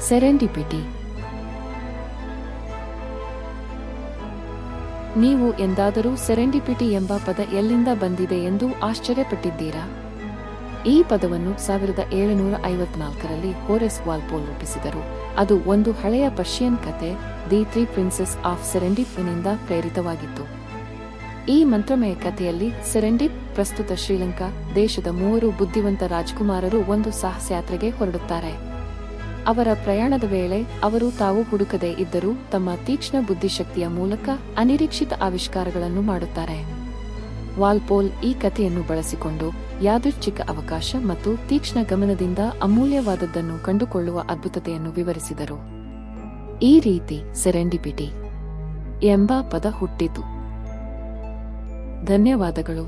Serendipity. ನೀವು ಎಂದಾದರೂ serendipity ಎಂಬ ಪದ ಎಲ್ಲಿಂದ ಬಂದಿದೆ ಎಂದು ಆಶ್ಚರ್ಯಪಟ್ಟಿದ್ದೀರಾ? ಈ ಪದವನ್ನು 1754ರಲ್ಲಿ ಹೋರೆಸ್ ವಾಲ್ಪೋಲ್ ರೂಪಿಸಿದರು. ಅದು ಒಂದು ಹಳೆಯ ಪರ್ಷಿಯನ್ ಕತೆ, ದಿ 3 ಪ್ರಿನ್ಸೆಸ್ ಆಫ್ ಸೆರೆಂಡಿಪ್ ನಿಂದ ಪ್ರೇರಿತವಾಗಿತ್ತು. ಈ ಮಂತ್ರಮಯ ಕಥೆಯಲ್ಲಿ ಸೆರೆಂಡಿಪ್, ಪ್ರಸ್ತುತ ಶ್ರೀಲಂಕಾ ದೇಶದ 3 ಬುದ್ಧಿವಂತ ರಾಜಕುಮಾರರು ಒಂದು ಸಾಹಸಯಾತ್ರೆಗೆ ಹೊರಡುತ್ತಾರೆ. ಅವರ ಪ್ರಯಾಣದ ವೇಳೆ ಅವರು ತಾವು ಹುಡುಕದೇ ಇದ್ದರೂ ತಮ್ಮ ತೀಕ್ಷ್ಣ ಬುದ್ಧಿಶಕ್ತಿಯ ಮೂಲಕ ಅನಿರೀಕ್ಷಿತ ಆವಿಷ್ಕಾರಗಳನ್ನು ಮಾಡುತ್ತಾರೆ. ವಾಲ್ಪೋಲ್ ಈ ಕಥೆಯನ್ನು ಬಳಸಿಕೊಂಡು ಯಾದೃಚ್ಛಿಕ ಅವಕಾಶ ಮತ್ತು ತೀಕ್ಷ್ಣ ಗಮನದಿಂದ ಅಮೂಲ್ಯವಾದದ್ದನ್ನು ಕಂಡುಕೊಳ್ಳುವ ಅದ್ಭುತತೆಯನ್ನು ವಿವರಿಸಿದರು. ಈ ರೀತಿ ಸೆರೆಂಡಿಪಿಟಿ ಎಂಬ ಪದ ಹುಟ್ಟಿತು. ಧನ್ಯವಾದಗಳು.